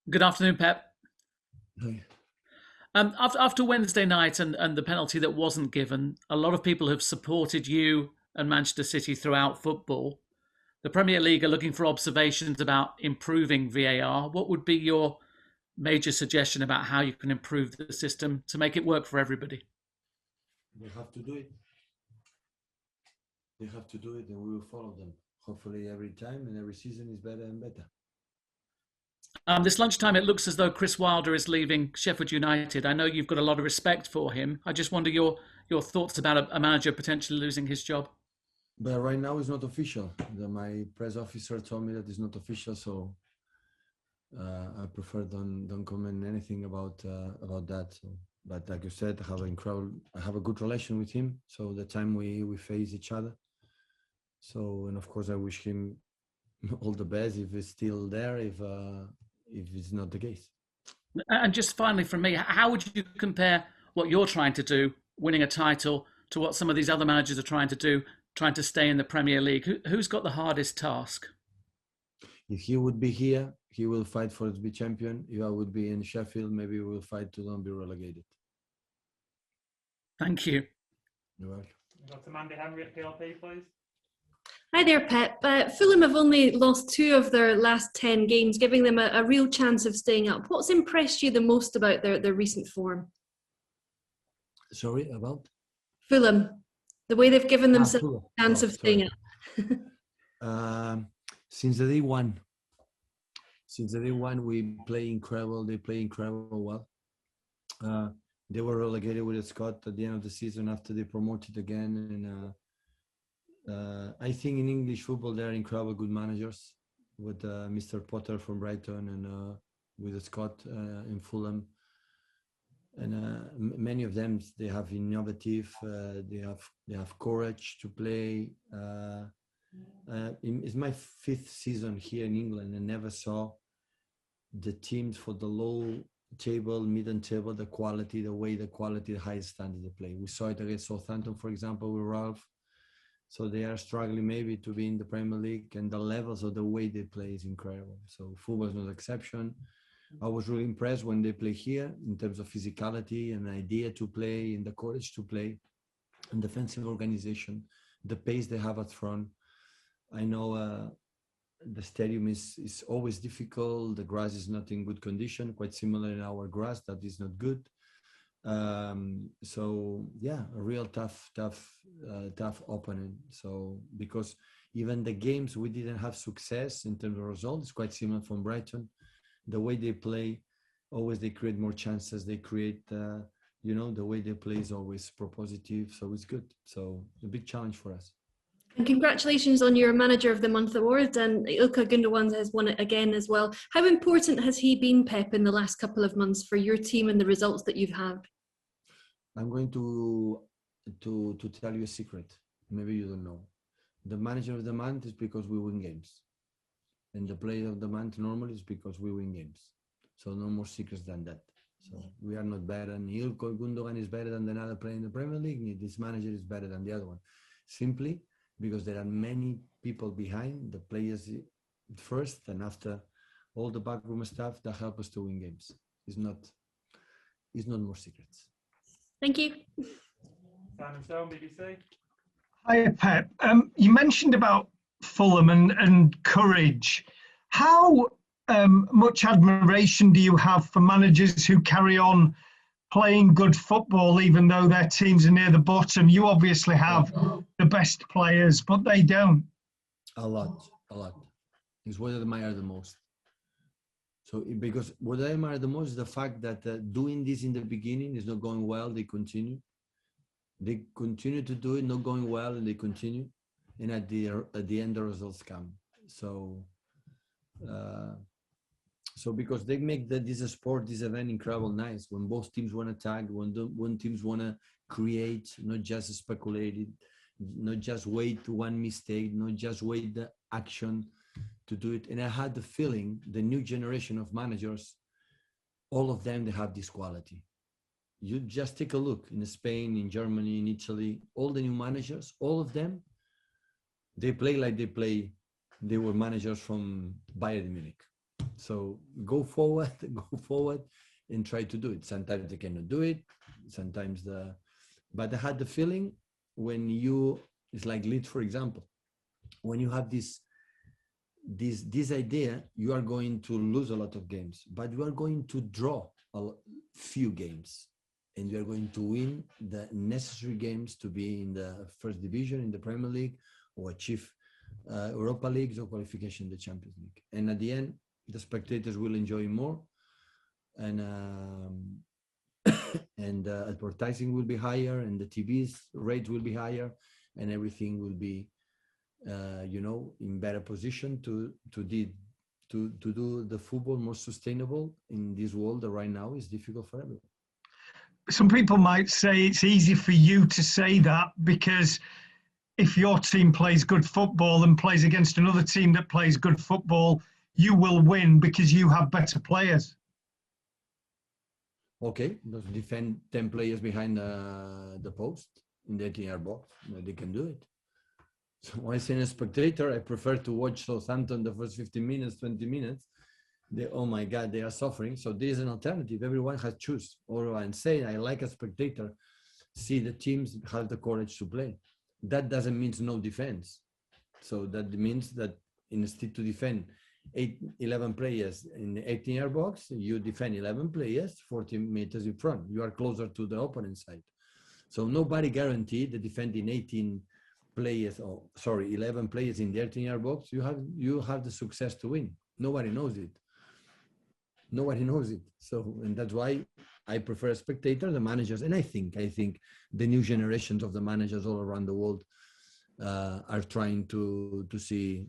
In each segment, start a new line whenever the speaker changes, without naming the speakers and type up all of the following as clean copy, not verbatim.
Good afternoon, Pep.
Hi.
After Wednesday night and the penalty that wasn't given, a lot of people have supported you and Manchester City throughout football. The Premier League are looking for observations about improving VAR. What would be your major suggestion about how you can improve the system to make it work for everybody?
They have to do it. They have to do it, and we will follow them. Hopefully, every time and every season is better and better.
This lunchtime, it looks as though Chris Wilder is leaving Sheffield United. I know you've got a lot of respect for him. I just wonder your thoughts about a manager potentially losing his job.
But right now, it's not official. My press officer told me that it's not official, so I prefer don't comment anything about that. So, but like you said, I have a good relation with him. So the time we face each other. So, and of course, I wish him all the best if it's still there. If it's not the case.
And just finally from me, how would you compare what you're trying to do, winning a title, to what some of these other managers are trying to do, trying to stay in the Premier League? Who's got the hardest task?
If he would be here, he will fight for to be champion. If I would be in Sheffield, maybe we will fight to not be relegated.
Thank you.
You're welcome.
Dr. Mandy Henry at PLP, please.
Hi there, Pep. Fulham have only lost 2 of their last 10 games, giving them a real chance of staying up. What's impressed you the most about their recent form?
Sorry, about?
Fulham, the way they've given themselves a chance of staying
up. Since the day one, we play incredible. They play incredible well. They were relegated with a Scott at the end of the season after they promoted again. And I think in English football, they're incredible good managers with Mr. Potter from Brighton and with Scott in Fulham. And many of them, they have innovative, they have courage to play. It's my 5th season here in England and never saw the teams for the low table, mid table, the quality, the highest standard they play. We saw it against Southampton, for example, with Ralph. So they are struggling maybe to be in the Premier League, and the levels of the way they play is incredible. So football is no exception. I was really impressed when they play here in terms of physicality and idea to play and the courage to play and defensive organization, the pace they have at front. I know the stadium is always difficult. The grass is not in good condition, quite similar in our grass that is not good. So yeah, a real tough opponent. So because even the games we didn't have success in terms of results, quite similar from Brighton. The way they play, always they create more chances. They create, the way they play is always propositive. So it's good. So a big challenge for us.
And congratulations on your Manager of the Month award. And Ilkay Gundogan has won it again as well. How important has he been, Pep, in the last couple of months for your team and the results that you've had?
I'm going to tell you a secret. Maybe you don't know. The Manager of the Month is because we win games. And the Player of the Month normally is because we win games. So no more secrets than that. So we are not better. And Ilkay Gundogan is better than another player in the Premier League. This manager is better than the other one. Simply because there are many people behind the players first and after all the backroom stuff that help us to win games. It's not more secrets.
Thank you.
Simon Stone, BBC.
Hi, Pep. You mentioned about Fulham and courage. How much admiration do you have for managers who carry on playing good football even though their teams are near the bottom? You obviously have the best players, but they don't.
A lot. It's what I admire the most. So because what I admire the most is the fact that doing this in the beginning is not going well, they continue. They continue to do it, not going well, and they continue. And at the end, the results come. So because they make this event incredible nice. When both teams want to tag, when teams want to create, not just speculate, not just wait to one mistake, not just wait the action to do it. And I had the feeling the new generation of managers, all of them, they have this quality. You just take a look in Spain, in Germany, in Italy, all the new managers, all of them, they play like they were managers from Bayern Munich. So go forward, go forward, and try to do it. Sometimes they cannot do it. Sometimes but I had the feeling when it's like Leeds, for example, when you have this idea, you are going to lose a lot of games, but you are going to draw few games, and you are going to win the necessary games to be in the first division in the Premier League or achieve Europa Leagues or qualification in the Champions League. And at the end, the spectators will enjoy more, and advertising will be higher, and the TV's rates will be higher, and everything will be in better position to do the football more sustainable in this world that right now is difficult for everyone.
Some people might say it's easy for you to say that because if your team plays good football and plays against another team that plays good football, you will win because you have better players.
Okay, let's defend 10 players behind the post in the 18-yard box. They can do it. So when I say a spectator, I prefer to watch Southampton the first 15 minutes, 20 minutes. Oh my God, they are suffering. So there is an alternative. Everyone has to choose. Or I'm saying I like a spectator, see the teams have the courage to play. That doesn't mean no defense. So that means that instead to defend 11 players in the 18-yard box, you defend 11 players 40 meters in front. You are closer to the opponent side. So nobody guaranteed the defending 11 players in the 18-yard box. You have the success to win. Nobody knows it. So, and that's why I prefer a spectator, the managers, and I think the new generations of the managers all around the world are trying to see,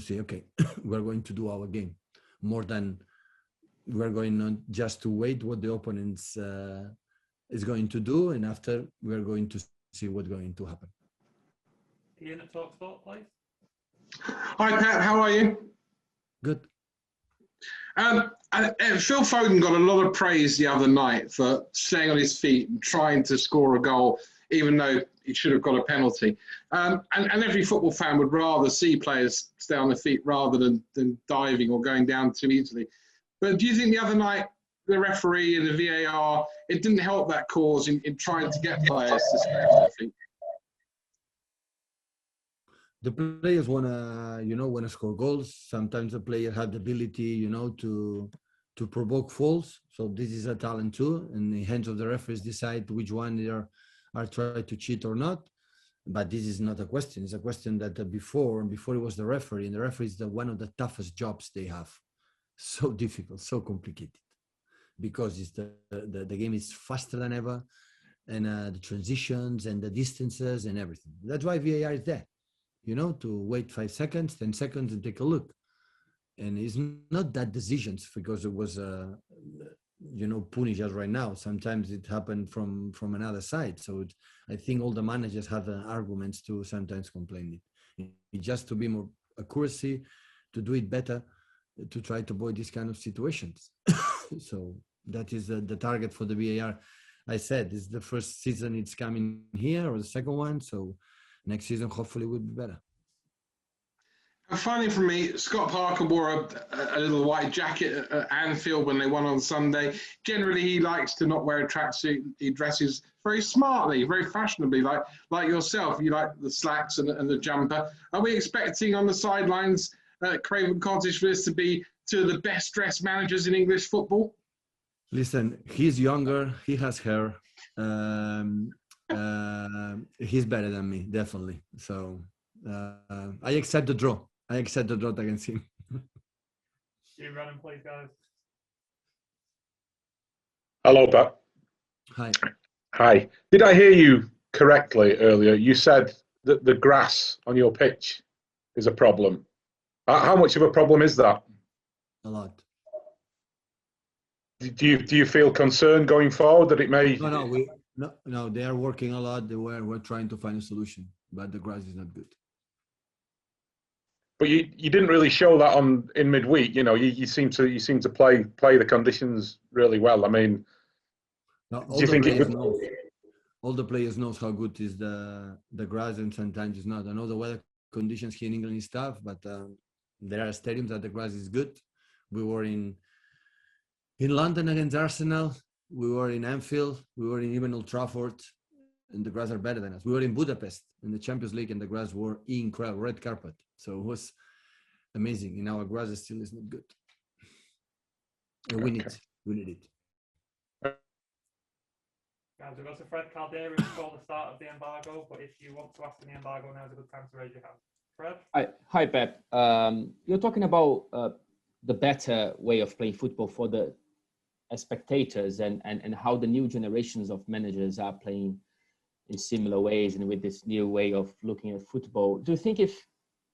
okay, we're going to do our game more than we're going on just to wait what the opponents is going to do, and after we're going to see what's going to happen.
Ian at TalkSport, please.
Hi Pep, how are you?
Good.
Phil Foden got a lot of praise the other night for staying on his feet and trying to score a goal, even though he should have got a penalty. And every football fan would rather see players stay on their feet rather than diving or going down too easily. But do you think the other night, the referee and the VAR, it didn't help that cause in trying to get players to stay on their feet?
The players wanna score goals. Sometimes the players have the ability, to provoke fouls. So this is a talent too. In the hands of the referees decide which one they are trying to cheat or not. But this is not a question. It's a question that before it was the referee, and the referee is one of the toughest jobs they have. So difficult, so complicated, because it's the game is faster than ever, and the transitions and the distances and everything. That's why VAR is there. To wait 5 seconds, 10 seconds and take a look. And it's not that decisions because it was, punished us right now. Sometimes it happened from another side. So I think all the managers have arguments to sometimes complain it. It's just to be more accuracy, to do it better, to try to avoid these kind of situations. So that is the target for the VAR. I said, it's the first season it's coming here, or the second one. So next season, hopefully, will be better.
And finally, for me, Scott Parker wore a little white jacket at Anfield when they won on Sunday. Generally, he likes to not wear a tracksuit. He dresses very smartly, very fashionably, like yourself. You like the slacks and the jumper. Are we expecting on the sidelines at Craven Cottage for this to be two of the best dressed managers in English football?
Listen, he's younger. He has hair. He's better than me, definitely. So I accept the draw. I accept the draw against him.
You running, please, guys.
Hello, Pep.
Hi.
Hi. Did I hear you correctly earlier? You said that the grass on your pitch is a problem. How much of a problem is that?
A lot.
Do you feel concerned going forward that it may?
No, they are working a lot. We're trying to find a solution, but the grass is not good.
But you didn't really show that in midweek. You seem to play the conditions really well. I mean,
Now,
do you think
all the players knows how good is the grass, and sometimes it's not. I know the weather conditions here in England is tough, but there are stadiums that the grass is good. We were in London against Arsenal. We were in Anfield. We were in even Old Trafford, and the grass are better than us. We were in Budapest in the Champions League, and the grass were incredible, red carpet. So it was amazing. In our grass, it still is not good. And we need it.
Guys, we've got to Fred Caldera before the start of the embargo, but if you want to ask in the embargo, now is a good time to raise your hand. Fred?
Hi, Pep. You're talking about the better way of playing football for the spectators and how the new generations of managers are playing in similar ways and with this new way of looking at football. Do you think if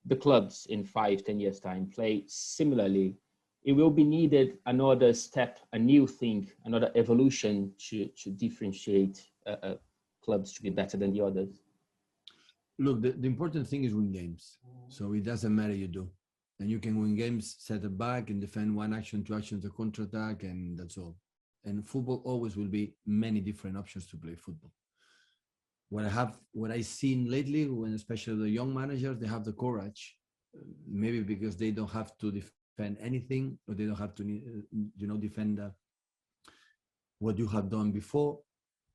the clubs in 5-10 years' time play similarly, it will be needed another step, a new thing, another evolution to differentiate clubs to be better than the others?
Look, the important thing is win games. So it doesn't matter you do. And you can win games, set it back and defend one action, two actions, a counter-attack, and that's all. And football always will be many different options to play football. What I've seen lately, when especially the young managers, they have the courage, maybe because they don't have to defend anything, or they don't have to, defend what you have done before,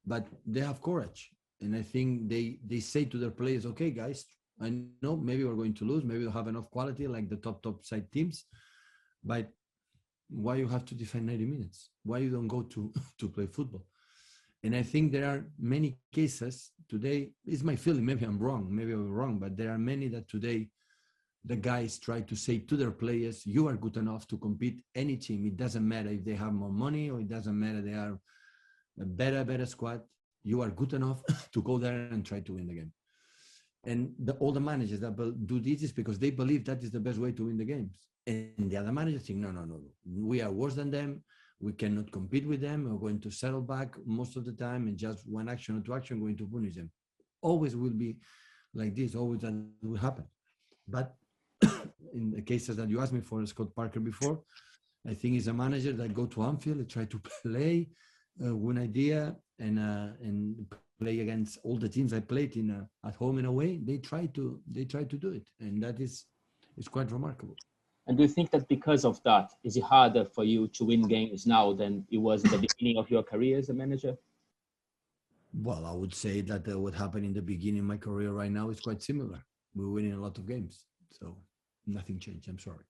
but they have courage. And I think they say to their players, okay, guys, I know maybe we're going to lose, maybe we'll have enough quality like the top side teams, but why you have to defend 90 minutes? Why you don't go to play football? And I think there are many cases today, it's my feeling, maybe I'm wrong, but there are many that today the guys try to say to their players, you are good enough to compete any team. It doesn't matter if they have more money, or it doesn't matter they are a better squad. You are good enough to go there and try to win the game. And all the managers that do this is because they believe that is the best way to win the games. And the other managers think, no. We are worse than them. We cannot compete with them. We're going to settle back most of the time and just one action or two action going to punish them. Always will be like this. Always that will happen. But in the cases that you asked me for, Scott Parker before, I think he's a manager that go to Anfield and try to play, win idea, and play against all the teams I played in at home and away. They try to do it, and that is quite remarkable.
And do you think that because of that, is it harder for you to win games now than it was at the beginning of your career as a manager?
Well, I would say that what happened in the beginning of my career right now is quite similar. We're winning a lot of games, so nothing changed. I'm sorry.